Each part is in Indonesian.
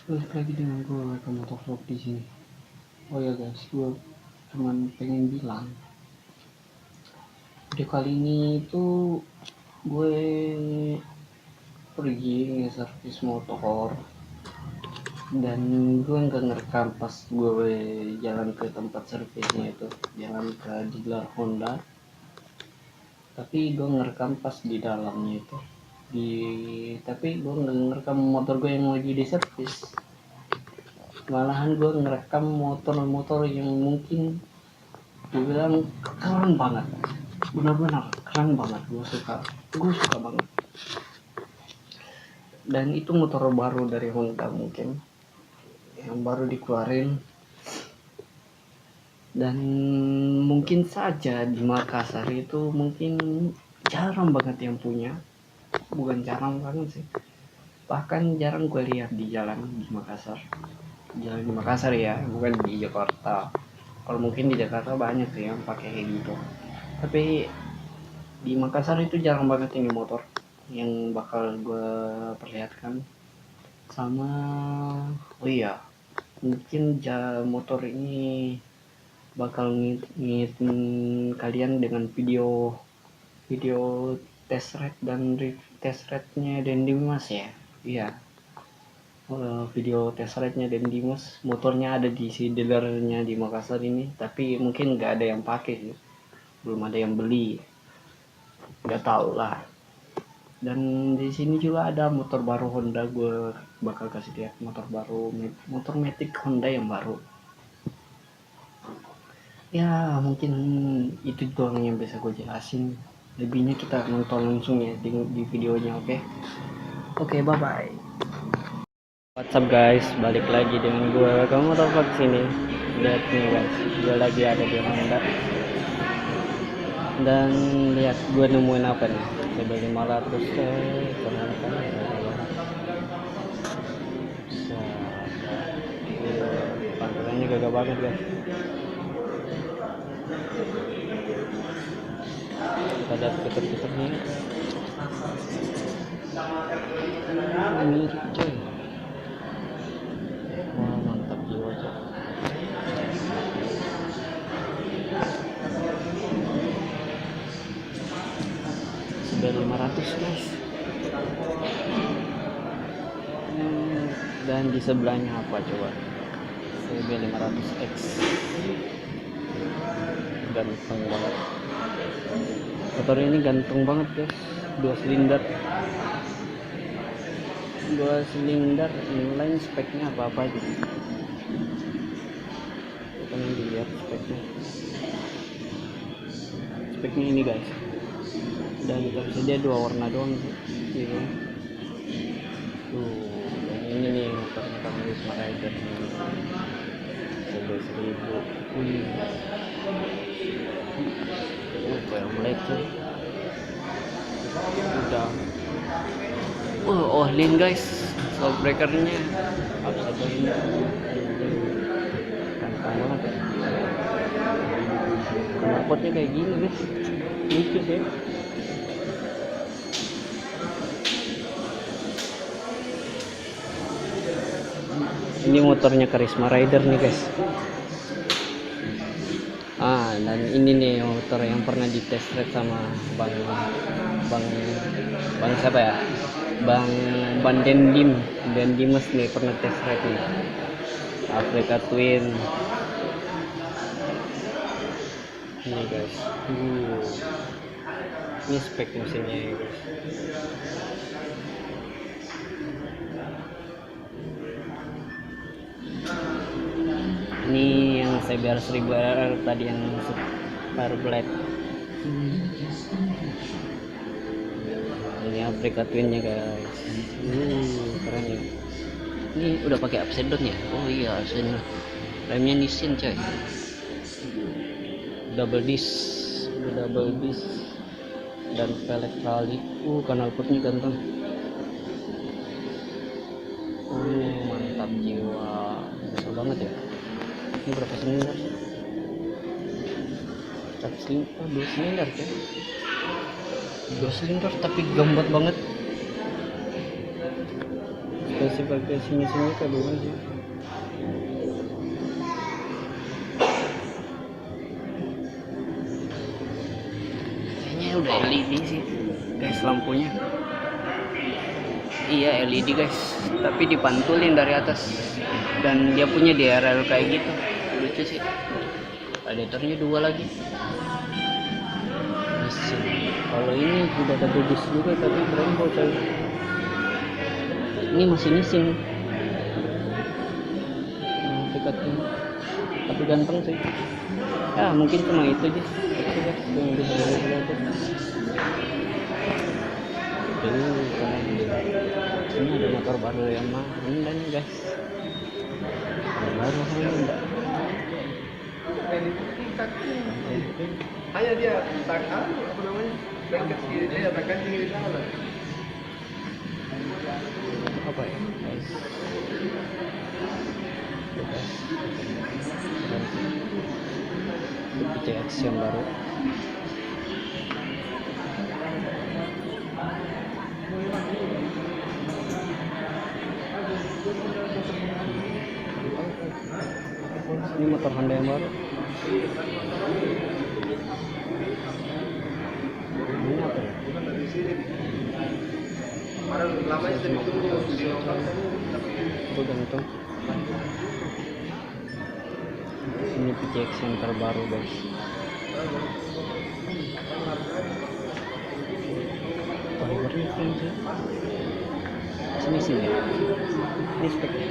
Balik lagi dengan gue ke motor vlog di sini. Oh ya guys, gue cuman pengen bilang video kali ini tuh gue pergi nge-servis motor dan gue nggak ngerekam pas gue jalan ke tempat servisnya itu, jalan ke dealer Honda, tapi gue ngerekam pas di dalamnya itu tapi gue nggak ngerekam motor gue yang lagi di servis. Malahan gue ngerekam motor-motor yang mungkin gue bilang keren banget, benar-benar keren banget. Gue suka banget. Dan itu motor baru dari Honda, mungkin yang baru dikeluarin, dan mungkin saja di Makassar itu mungkin jarang banget yang punya. Bukan jarang banget sih, bahkan jarang gue lihat di jalan di Makassar. Jalan di Makassar ya, bukan di Jakarta. Kalau mungkin di Jakarta banyak sih yang pakai kayak gitu, tapi di Makassar itu jarang banget ini motor yang bakal gue perlihatkan. Sama, oh iya, mungkin motor ini bakal ngitin kalian dengan video video test ride dan test ride-nya Dan Dimas ya. Iya, video test ride-nya Dan Dimas, motornya ada di si dealernya di Makassar ini, tapi mungkin nggak ada yang pakai sih, belum ada yang beli, nggak tahu lah. Dan di sini juga ada motor baru Honda, gue bakal kasih lihat motor baru, motor Matic Honda yang baru. Ya mungkin itu doang yang bisa gue jelasin, lebihnya kita nonton langsung ya di videonya. Oke, bye bye. What's up guys, balik lagi dengan gue ke motor vlog sini. Lihat nih guys, gue lagi ada di Honda, dan lihat gue nemuin apa nih. CB 500 ternyata pantulannya gagah banget guys. Kita lihat fitur-fiturnya, mirip coy. Wah mantap jiwa coy. CB 500 guys. Dan di sebelahnya apa coba? CB 500X, ganteng banget. Motor ini ganteng banget guys, dua silinder inline. Speknya apa aja, kita dilihat speknya ini guys. Dan tersedia dua warna doang sih. Tuh, yang ini nih motornya Karisma Rider CB 1000. Kayak melecet udah. Ohlin guys, shock breakernya apa ini, ganteng banget ya. Knalpotnya kayak gini guys, lucu sih. Ini motornya Karisma Rider nih guys. Dan ini nih motor yang pernah di test ride sama bang siapa ya, bang Dendimas nih, pernah test ride nih, Africa Twin ini guys. Ini spek mesinnya ya guys. Ini yang CBR 1000 RR tadi, yang Super Black. Ini Africa Twin-nya guys. Keren ya. Ini udah pakai upside down ya? Oh iya, upside down. Remnya Nissin coy. Double disc dan pelek trali. Knalpotnya ganteng. Mantap jiwa. Besar banget ya. Ini berapa silinder? 2 silinder kan? 2 silinder tapi gambot banget. spesifikasi mesinnya kayak bukan sih. Kayaknya udah LED sih guys lampunya. Iya LED guys, tapi dipantulin dari atas dan dia punya DRL kayak gitu, lucu sih. Radiatornya 2 lagi. Mesin kalau ini sudah ada bagus juga tapi berembol coy. Ini masih mesin dekatnya, tapi ganteng sih ya. Mungkin cuma itu aja yang bisa belajar. Ini ada motor baru yang Honda nih guys, baru Honda. Hanya dia takkan apa namanya bengket kiri dia takkan tinggi di sana. Apa ya guys, PCX yang baru. Ini motor Honda yang baru. Ini apa ya? Itu gantung. Ini PCX yang terbaru guys. Fibernya keren sih. Sini ya. Ini speknya.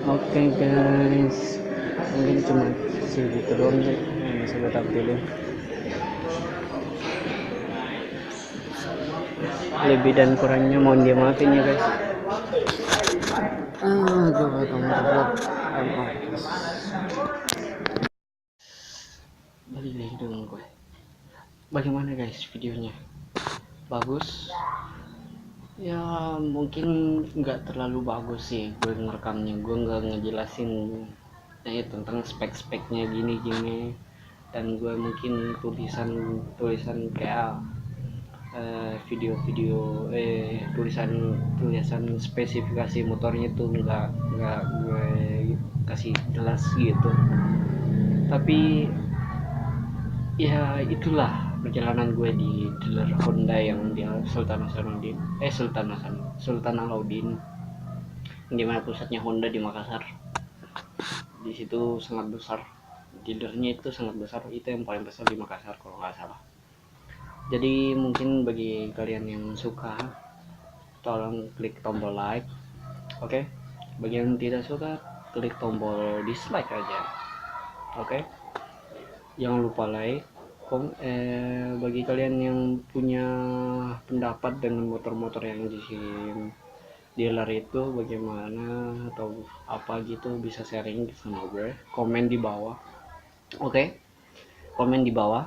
Oke guys, mungkin cuma segitu doang sih yang bisa gue tampilin. Lebih dan kurangnya mohon dimaafin ya guys. Coba kamu vlog balik lagi dengan gue. Bagaimana guys videonya? Bagus? Ya mungkin nggak terlalu bagus sih gue ngerekamnya. Gue nggak ngejelasin tentang spek-speknya gini-gini, dan gue mungkin tulisan kayak video-video tulisan spesifikasi motornya tuh nggak gue kasih jelas gitu. Tapi ya itulah perjalanan gue di dealer Honda yang di Sultan Alauddin, di mana pusatnya Honda di Makassar. Di situ sangat besar, dealernya itu sangat besar, itu yang paling besar di Makassar kalau nggak salah. Jadi mungkin bagi kalian yang suka, tolong klik tombol like, oke? Bagi yang tidak suka, klik tombol dislike aja, oke? Jangan lupa like. Bagi kalian yang punya pendapat dengan motor-motor yang di dealer itu bagaimana atau apa gitu, bisa sharing sama gue, komen di bawah, oke? Komen di bawah.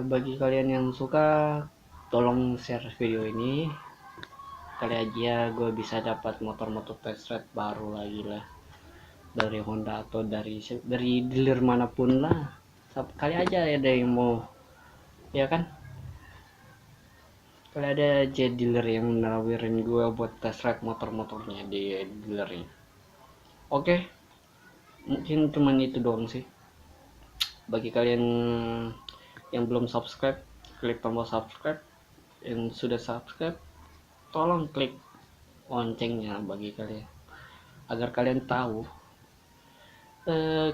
Bagi kalian yang suka, tolong share video ini, kali aja gue bisa dapat motor-motor test ride baru lagi lah dari Honda atau dari dealer manapun lah. Kali aja ada yang mau, ya kan? Kali ada aja dealer yang nawarin gue buat test ride motor-motornya di dealernya. Oke, mungkin cuman itu doang sih. Bagi kalian yang belum subscribe, klik tombol subscribe. Yang sudah subscribe, tolong klik loncengnya bagi kalian, agar kalian tahu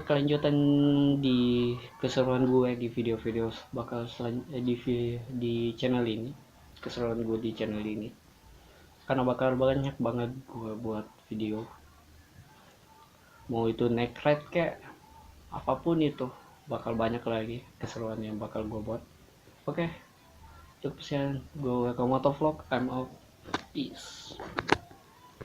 kelanjutan di keseruan gue di video-video bakal di channel ini, keseruan gue di channel ini, karena bakal banyak banget gue buat video, mau itu naik ride kayak apapun itu, bakal banyak lagi keseruan yang bakal gue buat. Oke, cukup sekian gue Motovlog, I'm out, peace.